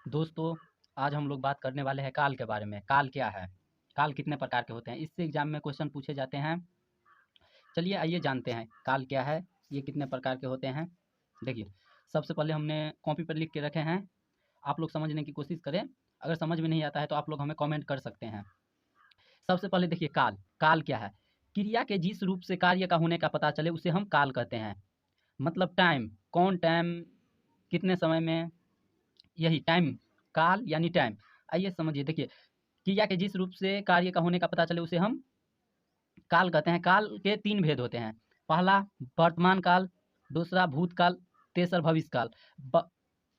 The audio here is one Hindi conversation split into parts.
दोस्तों, आज हम लोग बात करने वाले हैं काल के बारे में। काल क्या है? काल कितने प्रकार के होते हैं? इससे एग्जाम में क्वेश्चन पूछे जाते हैं। चलिए आइए जानते हैं काल क्या है, ये कितने प्रकार के होते हैं। देखिए, सबसे पहले हमने कॉपी पर लिख के रखे हैं, आप लोग समझने की कोशिश करें। अगर समझ में नहीं आता है तो आप लोग हमें कमेंट कर सकते हैं। सबसे पहले देखिए काल। काल क्या है? क्रिया के जिस रूप से कार्य का होने का पता चले उसे हम काल कहते हैं। मतलब टाइम, कौन टाइम, कितने समय में, यही टाइम। काल यानी टाइम। आइए समझिए। देखिए, क्रिया के जिस रूप से कार्य का होने का पता चले उसे हम काल कहते हैं। काल के तीन भेद होते हैं। पहला वर्तमान काल, दूसरा भूतकाल, तीसरा भविष्य काल।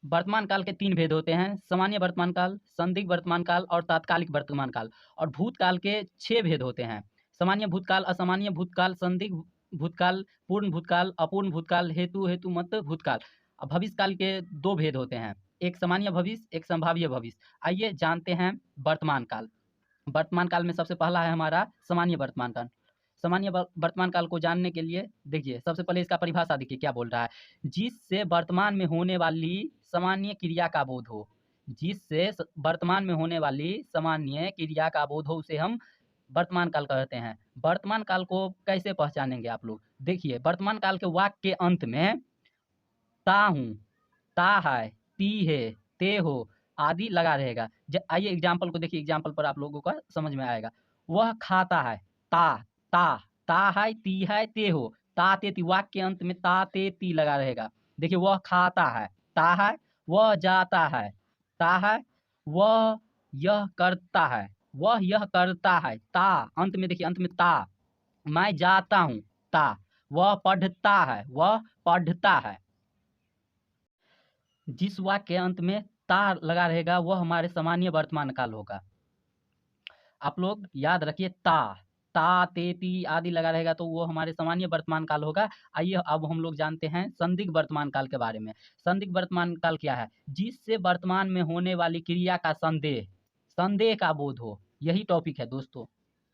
वर्तमान काल के तीन भेद होते हैं। सामान्य वर्तमान काल, संदिग्ध वर्तमान काल और तात्कालिक वर्तमान काल। और भूतकाल के छह भेद होते हैं। सामान्य भूतकाल, असामान्य भूतकाल, संदिग्ध भूतकाल, पूर्ण भूतकाल, अपूर्ण भूतकाल, हेतु मत भूतकाल। अब भविष्य काल के दो भेद होते हैं, एक सामान्य भविष्य, एक संभाव्य भविष्य। आइए जानते हैं वर्तमान काल। वर्तमान काल में सबसे पहला है हमारा सामान्य वर्तमान काल। सामान्य वर्तमान काल को जानने के लिए देखिए, सबसे पहले इसका परिभाषा देखिए क्या बोल रहा है। जिससे वर्तमान में होने वाली सामान्य क्रिया का बोध हो। जिससे वर्तमान में होने वाली सामान्य क्रिया का बोध हो उसे हम वर्तमान काल कहते हैं। वर्तमान काल को कैसे पहचानेंगे आप लोग? देखिए, वर्तमान काल के वाक्य के अंत में ता हूँ, ता है, ती है, ते हो आदि लगा रहेगा। आइए एग्जाम्पल को देखिए, एग्जाम्पल पर आप लोगों का समझ में आएगा। वह खाता है, ता, ता, ता है, ती है, ते हो, ता ते ती। वाक्य के अंत में ता ते ती लगा रहेगा। देखिए, वह खाता है, ता है। वह जाता है, ता है। वह यह करता है, वह यह करता है, ता। अंत में देखिए, अंत में ता। मैं जाता हूँ, ता। वह पढ़ता है, वह पढ़ता है। जिस वाक्य के अंत में ता लगा रहेगा वह हमारे सामान्य वर्तमान काल होगा। आप लोग याद रखिए, ता ते ती आदि लगा रहेगा तो वो हमारे सामान्य वर्तमान काल होगा। आइए अब हम लोग जानते हैं संदिग्ध वर्तमान काल के बारे में। संदिग्ध वर्तमान काल क्या है? जिससे वर्तमान में होने वाली क्रिया का संदेह, संदेह का बोध हो। यही टॉपिक है दोस्तों,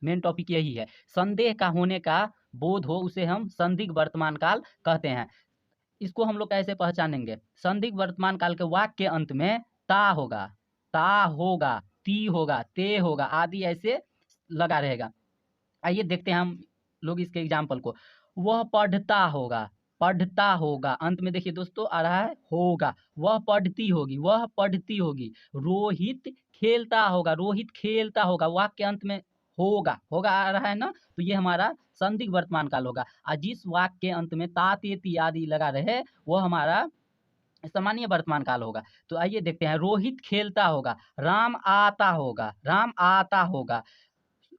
मेन टॉपिक यही है। संदेह का होने का बोध हो उसे हम संदिग्ध वर्तमान काल कहते हैं। इसको हम लोग कैसे पहचानेंगे? संदिग्ध वर्तमान काल के वाक्य के अंत में ता होगा, ता होगा, ती होगा, ते होगा आदि ऐसे लगा रहेगा। आइए देखते हैं हम लोग इसके एग्जाम्पल को। वह पढ़ता होगा, पढ़ता होगा। अंत में देखिए दोस्तों आ रहा है होगा। वह पढ़ती होगी, वह पढ़ती होगी। रोहित खेलता होगा, रोहित खेलता होगा। वाक्य के अंत में होगा, होगा आ रहा है ना, तो ये हमारा संदिग्ध वर्तमान काल होगा। और जिस वाक्य के अंत में ता ते ती आदि लगा रहे वो हमारा सामान्य वर्तमान काल होगा। तो आइए देखते हैं। रोहित खेलता होगा, राम आता होगा, राम आता होगा।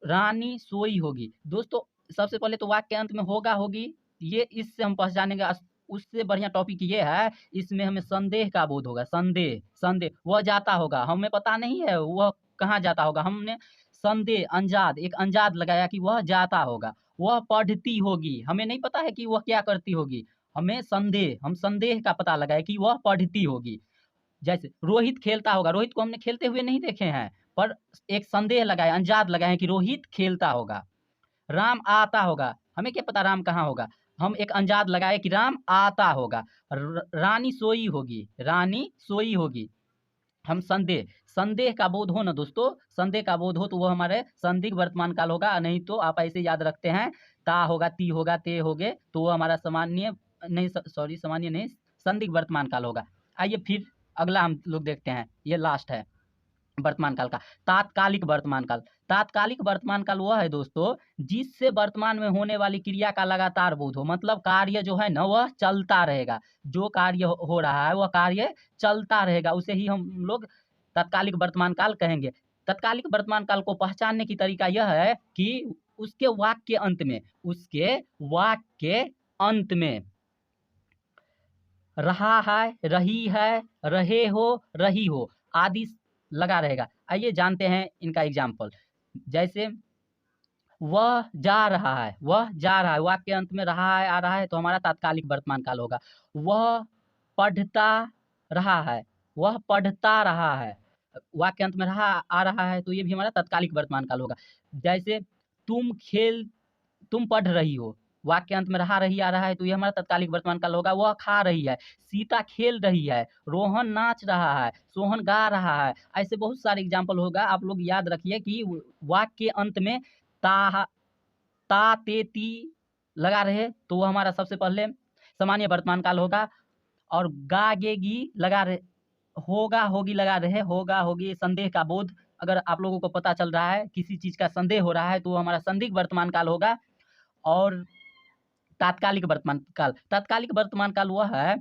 रानी सोई होगी। दोस्तों, सबसे पहले तो वाक्य के अंत में होगा होगी, ये इससे हम पहचानेंगे। उससे बढ़िया टॉपिक ये है, इसमें हमें संदेह का बोध होगा। संदेह, संदेह। वह जाता होगा, हमें पता नहीं है वह कहाँ जाता होगा, हमने संदेह, अंजाद, एक अंजाद लगाया कि वह जाता होगा। वह पढ़ती होगी, हमें नहीं पता है कि वह क्या करती होगी, हमें संदेह, हम संदेह का पता लगाए कि वह पढ़ती होगी। जैसे रोहित खेलता होगा, रोहित को हमने खेलते हुए नहीं देखे हैं, पर एक संदेह लगाए, अंजाद लगाए कि रोहित खेलता होगा। राम आता होगा, हमें क्या पता राम कहाँ होगा, हम एक अंजाद लगाए कि राम आता होगा। रानी सोई होगी, रानी सोई होगी। हम संदेह, संदेह का बोध हो ना दोस्तों, संदेह का बोध हो तो वो हमारे संदिग्ध वर्तमान काल होगा। नहीं तो आप ऐसे याद रखते हैं, ता होगा, ती होगा, ते होगे, तो वो हमारा सामान्य नहीं, सॉरी सामान्य नहीं, संदिग्ध वर्तमान काल होगा। आइए फिर अगला हम लोग देखते हैं, ये लास्ट है वर्तमान काल का, तात्कालिक वर्तमान काल। तात्कालिक वर्तमान काल वह है दोस्तों जिससे वर्तमान में होने वाली क्रिया का लगातार बोध हो। मतलब कार्य जो है ना वह चलता रहेगा, जो कार्य हो रहा है वह कार्य चलता रहेगा, उसे ही हम लोग तात्कालिक वर्तमान काल कहेंगे। तात्कालिक वर्तमान काल को पहचानने की तरीका यह है कि उसके वाक्य के अंत में, उसके वाक्य के अंत में रहा है, रही है, रहे हो, रही हो आदि लगा रहेगा। आइए जानते हैं इनका एग्जाम्पल। जैसे वह जा रहा है, वह जा रहा है, वाक्य के अंत में रहा है आ रहा है तो हमारा तात्कालिक वर्तमान काल होगा। वह पढ़ता रहा है, वह पढ़ता रहा है, वाक्य के अंत में रहा आ रहा है तो ये भी हमारा तात्कालिक वर्तमान काल होगा। जैसे तुम पढ़ रही हो, वाक्य के अंत में रहा रही आ रहा है तो ये हमारा तत्कालिक वर्तमान काल होगा। वह खा रही है, सीता खेल रही है, रोहन नाच रहा है, सोहन गा रहा है। ऐसे बहुत सारे एग्जाम्पल होगा। आप लोग याद रखिए कि वाक्य के अंत में ता ता ते ती लगा रहे तो वो हमारा सबसे पहले सामान्य वर्तमान काल होगा। और गा गे गी लगा रहे, होगा होगी लगा रहे, होगा होगी संदेह का बोध, अगर आप लोगों को पता चल रहा है किसी चीज का संदेह हो रहा है तो वो हमारा संदिग्ध वर्तमान काल होगा। और तात्कालिक वर्तमान काल, तात्कालिक वर्तमान काल वह है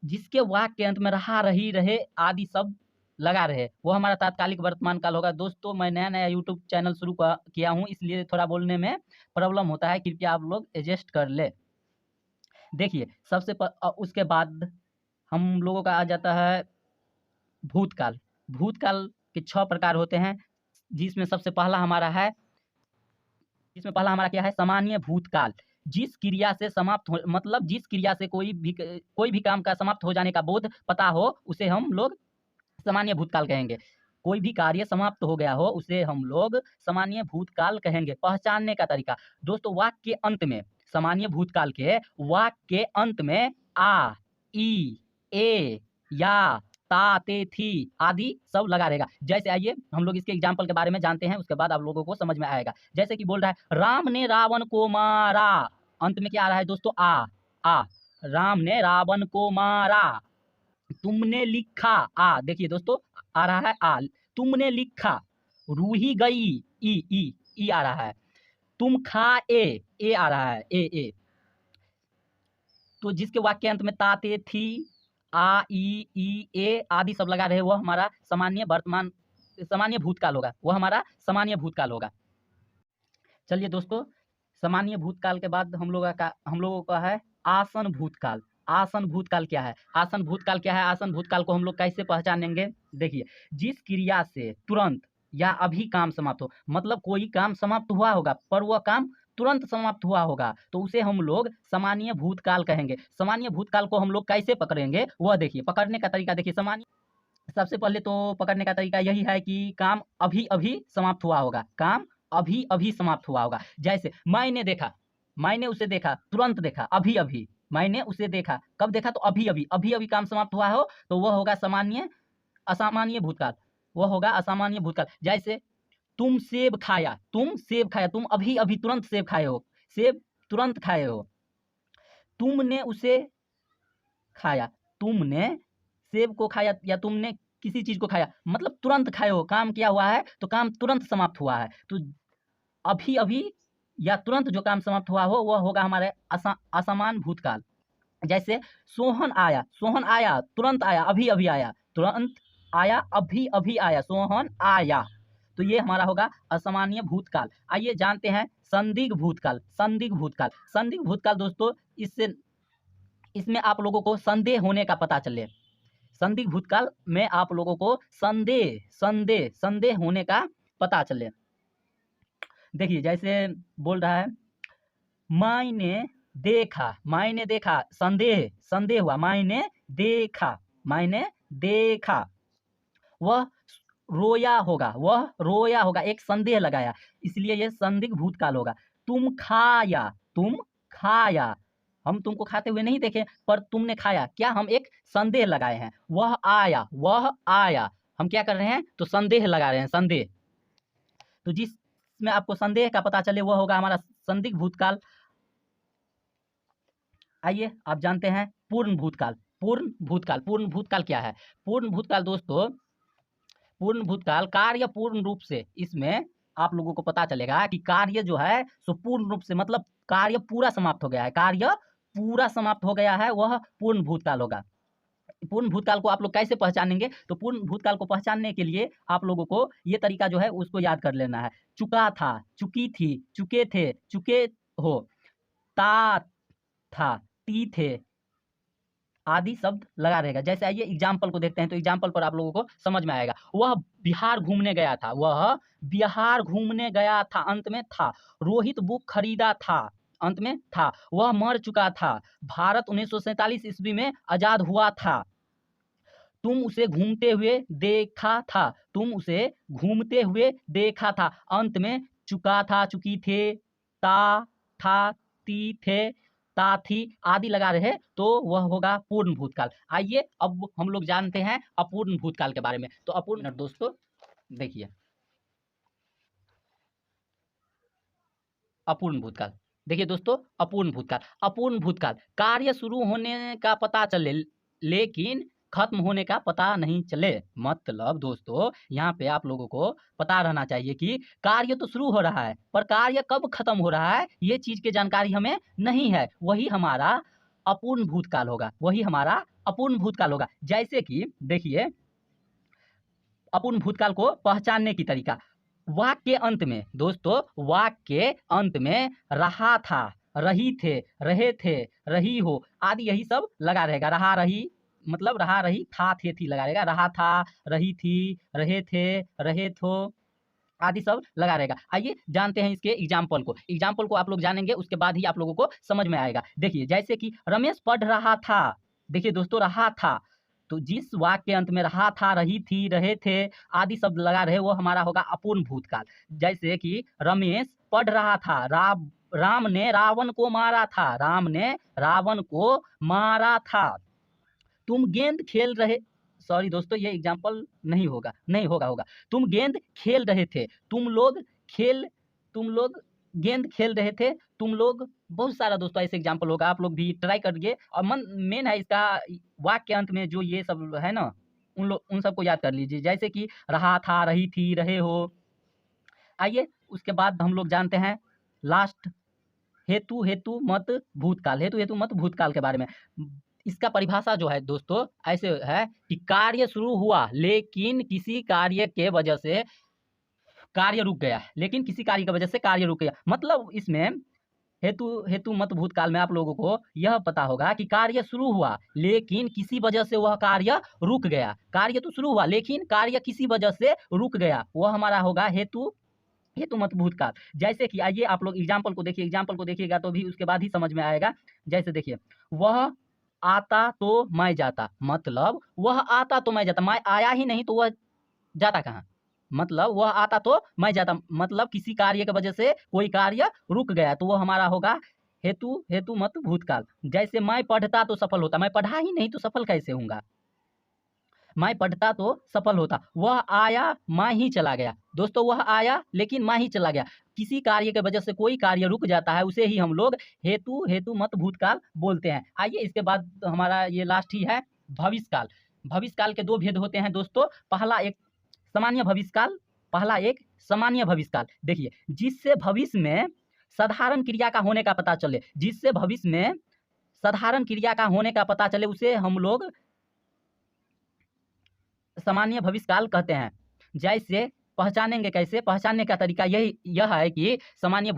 जिसके वाक्य के अंत में रहा रही रहे आदि शब्द लगा रहे, वो हमारा तात्कालिक वर्तमान काल होगा। दोस्तों मैं नया नया यूट्यूब चैनल शुरू किया हूँ, इसलिए थोड़ा बोलने में प्रॉब्लम होता है, कृपया आप लोग एडजस्ट कर ले। देखिए उसके बाद हम लोगों का आ जाता है भूतकाल। भूतकाल के 6 प्रकार होते हैं, जिसमें सबसे पहला हमारा है, इसमें पहला हमारा क्या है, सामान्य भूतकाल। जिस क्रिया से समाप्त हो, मतलब जिस क्रिया से कोई भी काम का समाप्त हो जाने का बोध पता हो उसे हम लोग सामान्य भूतकाल कहेंगे। कोई भी कार्य समाप्त हो गया हो उसे हम लोग सामान्य भूतकाल कहेंगे। पहचानने का तरीका, दोस्तों वाक्य के अंत में, सामान्य भूतकाल के वाक्य के अंत में आ, ई, ए, या, ता, ते, थी आदि सब लगा रहेगा। जैसे आइए हम लोग इसके एग्जाम्पल के बारे में जानते हैं, उसके बाद आप लोगों को समझ में आएगा। जैसे कि बोल रहा है राम ने रावण को मारा, अंत में क्या आ रहा है दोस्तों, आ, राम ने रावण को मारा। तुमने लिखा, देखिए दोस्तों आ रहा है आ, तुमने लिखा। रूही गई, ई आ रहा है। तुम खाए, ए आ रहा है, ए। तो जिसके वाक्य अंत में ता, ते, थी, आ, ई, ए आदि सब लगा रहे, वो हमारा सामान्य भूतकाल होगा, वो हमारा सामान्य भूतकाल होगा। चलिए दोस्तों, सामान्य भूतकाल के बाद हम लोगों का है आसन भूतकाल। आसन भूतकाल क्या है, आसन भूतकाल क्या है, आसन भूतकाल को हम लोग कैसे पहचानेंगे। देखिए, जिस क्रिया से तुरंत या अभी काम समाप्त हो, मतलब कोई काम समाप्त हुआ होगा पर वह काम तुरंत समाप्त हुआ होगा तो उसे हम लोग सामान्य भूतकाल कहेंगे। सामान्य भूतकाल को हम लोग कैसे पकड़ेंगे, वह देखिए, पकड़ने का तरीका देखिए। सबसे पहले तो पकड़ने का तरीका यही है कि काम अभी अभी समाप्त हुआ होगा, काम अभी अभी समाप्त हुआ होगा। जैसे मैंने देखा, मैंने उसे देखा, तुरंत देखा, अभी अभी मैंने उसे देखा, कब देखा, तो अभी अभी, अभी अभी काम समाप्त हुआ हो तो वह होगा असामान्य भूतकाल, वह होगा असामान्य भूतकाल। जैसे तुम सेब खाया, तुम अभी अभी तुरंत सेब खाए हो, सेब तुरंत खाए हो। तुमने उसे खाया, तुमने सेब को खाया या तुमने किसी चीज को खाया, मतलब तुरंत खाए हो, काम किया हुआ है तो काम तुरंत समाप्त हुआ है। तो अभी अभी या तुरंत जो काम समाप्त हुआ हो वह होगा हमारे असमान भूतकाल। जैसे सोहन आया, तुरंत आया, अभी अभी आया, तुरंत आया, अभी अभी आया, सोहन आया। तो ये हमारा होगा असामान्य भूतकाल। आइए जानते हैं संदिग्ध भूतकाल। संदिग्ध भूतकाल दोस्तों, इसमें आप लोगों को संदेह होने का पता चले। संदिग्ध भूतकाल में आप लोगों को संदेह होने का पता चले। देखिए, जैसे बोल रहा है मैंने देखा, संदेह हुआ, मैंने देखा। वह रोया होगा, एक संदेह लगाया, इसलिए यह संदिग्ध भूतकाल होगा। तुम खाया, हम तुमको खाते हुए नहीं देखे पर तुमने खाया, क्या, हम एक संदेह लगाए हैं। वह आया, हम क्या कर रहे हैं, तो संदेह लगा रहे हैं, संदेह। तो जिसमें आपको संदेह का पता चले वह होगा हमारा संदिग्ध भूतकाल। आइए आप जानते हैं पूर्ण भूतकाल। पूर्ण भूतकाल क्या है। पूर्ण भूतकाल दोस्तों, पूर्ण भूतकाल कार्य पूर्ण रूप से, इसमें आप लोगों को पता चलेगा कि कार्य जो है सो पूर्ण रूप से, मतलब कार्य पूरा समाप्त हो गया है, वह पूर्ण भूतकाल होगा। पूर्ण भूतकाल को आप लोग कैसे पहचानेंगे, तो पूर्ण भूतकाल को पहचानने के लिए आप लोगों को ये तरीका जो है उसको याद कर लेना है। चुका था, चुकी थी, चुके थे, चुके हो, ता था, ती थे आदि शब्द लगा रहेगा। जैसे आइए एग्जाम्पल को देखते हैं, तो एग्जाम्पल पर आप लोगों को समझ में आएगा। वह बिहार घूमने गया था, अंत में था। रोहित बुक खरीदा था, अंत में था। वह मर चुका था, भारत 1947 ईस्वी में आजाद हुआ था। तुम उसे घूमते हुए देखा था, अंत में चुका था, चुकी थे, ता था, ती, थे, ता, थी आदि लगा रहे तो वह होगा पूर्ण भूतकाल। आइए अब हम लोग जानते हैं अपूर्ण भूतकाल के बारे में। तो अपूर्ण दोस्तों देखिए, अपूर्ण भूतकाल देखिए दोस्तों, अपूर्ण भूतकाल कार्य शुरू होने का पता चले लेकिन खत्म होने का पता नहीं चले। मतलब दोस्तों यहाँ पे आप लोगों को पता रहना चाहिए कि कार्य तो शुरू हो रहा है पर कार्य कब खत्म हो रहा है ये चीज की जानकारी हमें नहीं है, वही हमारा अपूर्ण भूतकाल होगा, वही हमारा अपूर्ण भूतकाल होगा। जैसे कि देखिए अपूर्ण भूतकाल को पहचानने की तरीका, वाक्य के अंत में दोस्तों, वाक्य के अंत में रहा था, रही थे, रहे थे, रही हो आदि यही सब लगा रहेगा। रहा रही मतलब रहा रही, था थे थी लगा रहेगा, रहा था, रही थी, रहे थे, रहे थो आदि सब लगा रहेगा। आइए जानते हैं इसके एग्जाम्पल को आप लोग जानेंगे उसके बाद ही आप लोगों को समझ में आएगा। देखिए जैसे कि रमेश पढ़ रहा था, देखिए दोस्तों रहा था, तो जिस वाक्य के अंत में रहा था, रही थी, रहे थे आदि शब्द लगा रहे वो हमारा होगा अपूर्ण भूतकाल। जैसे कि रमेश पढ़ रहा था, राम ने रावण को मारा था, राम ने रावण को मारा था। तुम गेंद खेल रहे, सॉरी दोस्तों ये एग्जाम्पल नहीं होगा, नहीं होगा होगा। तुम गेंद खेल रहे थे, तुम लोग गेंद खेल रहे थे, तुम लोग, बहुत सारा दोस्तों ऐसे एग्जाम्पल होगा, आप लोग भी ट्राई करिए। और मेन है इसका वाक्य के अंत में जो ये सब है ना उन सबको याद कर लीजिए। जैसे कि रहा था, रही थी, रहे हो। आइए उसके बाद हम लोग जानते हैं लास्ट हेतु हेतु मत भूतकाल, हेतु हेतु मत भूतकाल के बारे में। इसका परिभाषा जो है दोस्तों ऐसे है कि कार्य शुरू हुआ लेकिन किसी कार्य के वजह से कार्य रुक गया, लेकिन किसी कार्य की वजह से कार्य रुक गया। मतलब इसमें हेतु हेतु मत भूतकाल में आप लोगों को यह पता होगा कि कार्य शुरू हुआ लेकिन किसी वजह से वह कार्य रुक गया। कार्य तो शुरू हुआ लेकिन कार्य किसी वजह से रुक गया, वह हमारा होगा हेतु हेतु मत भूतकाल। जैसे कि आइए आप लोग एग्जाम्पल को देखिए, एग्जाम्पल को देखिएगा तो भी उसके बाद ही समझ में आएगा। जैसे देखिए, वह आता तो मैं जाता, मतलब वह आता तो मैं जाता, मैं आया ही नहीं तो वह जाता कहाँ। मतलब वह आता तो मैं जाता, मतलब किसी कार्य की वजह से कोई कार्य रुक गया तो वह हमारा होगा हेतु हेतु मत भूतकाल। जैसे मैं पढ़ता तो सफल होता, मैं पढ़ा ही नहीं तो सफल कैसे होऊंगा। मैं पढ़ता तो सफल होता, वह आया मैं ही चला गया। दोस्तों वह आया लेकिन मैं ही चला गया, किसी कार्य की वजह से कोई कार्य रुक जाता है उसे ही हम लोग हेतु हेतु मत भूतकाल बोलते हैं। आइए इसके बाद हमारा ये लास्ट ही है भविष्यकाल। भविष्यकाल के दो भेद होते हैं दोस्तों, पहला एक सामान्य भविष्यकाल, पहला एक सामान्य भविष्यकाल। देखिए जिससे भविष्य में साधारण क्रिया का होने का पता चले, जिससे भविष्य में साधारण क्रिया का होने का पता चले उसे हम लोग सामान्य भविष्यकाल कहते हैं। जैसे पहचानेंगे कैसे, पहचानने का तरीका यह है कि सामान्य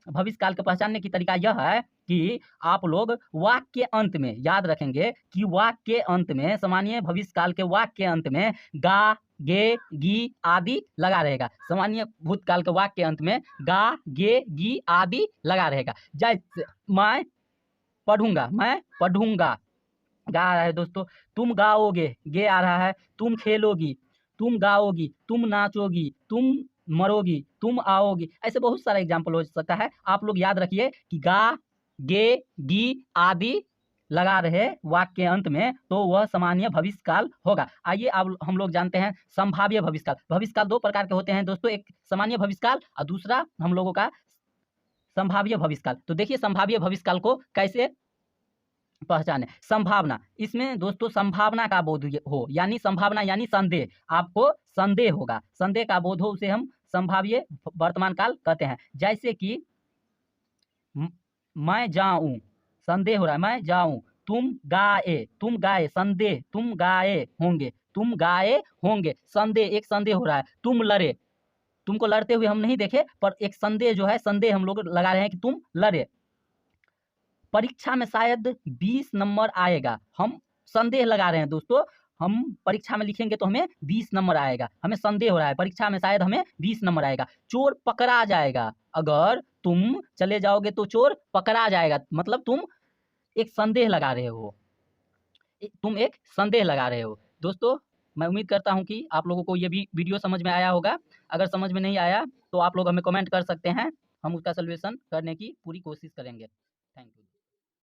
भविष्यकाल के पहचानने की तरीका यह है कि आप लोग वाक्य के अंत में याद रखेंगे कि वाक्य के अंत में, सामान्य भविष्यकाल के वाक्य के अंत में गा, गे, गी आदि लगा रहेगा। सामान्य भूतकाल के वाक्य के अंत में गा, गे, गी आदि लगा रहेगा। जैसे मैं पढ़ूंगा गा रहा है दोस्तों, तुम गाओगे गे आ रहा है, तुम खेलोगी, तुम गाओगी, तुम नाचोगी, तुम मरोगी, तुम आओगी। ऐसे बहुत सारा एग्जाम्पल हो सकता है। आप लोग याद रखिए कि गा, गे, गी आदि लगा रहे वाक्य के अंत में तो वह सामान्य भविष्यकाल होगा। आइए अब हम लोग जानते हैं संभाव्य भविष्यकाल। भविष्यकाल दो प्रकार के होते हैं दोस्तों, एक सामान्य भविष्यकाल और दूसरा हम लोगों का संभाव्य भविष्यकाल। तो देखिए संभाव्य भविष्यकाल को कैसे पहचाने। संभावना, इसमें दोस्तों संभावना का बोध हो, यानी संभावना यानी संदेह, आपको संदेह होगा, संदेह का बोध हो उसे हम संभाव्य वर्तमान काल कहते हैं। जैसे कि मैं जाऊं, संदेह हो रहा है, मैं जाऊं, तुम गाए, संदेह, तुम गाए होंगे, तुम गाए होंगे, संदेह, एक संदेह हो रहा है। तुम लड़े, तुमको लड़ते हुए हम नहीं देखे पर एक संदेह जो है, संदेह हम लोग लगा रहे हैं कि तुम लड़े। परीक्षा में शायद 20 नंबर आएगा, हम संदेह लगा रहे हैं दोस्तों, हम परीक्षा में लिखेंगे तो हमें 20 नंबर आएगा, हमें संदेह हो रहा है परीक्षा में शायद हमें 20 नंबर आएगा। चोर पकड़ा जाएगा, अगर तुम चले जाओगे तो चोर पकड़ा जाएगा, मतलब तुम एक संदेह लगा रहे हो, तुम एक संदेह लगा रहे हो। दोस्तों मैं उम्मीद करता हूं कि आप लोगों को ये भी वीडियो समझ में आया होगा। अगर समझ में नहीं आया तो आप लोग हमें कमेंट कर सकते हैं। हम उसका सॉल्यूशन करने की पूरी कोशिश करेंगे।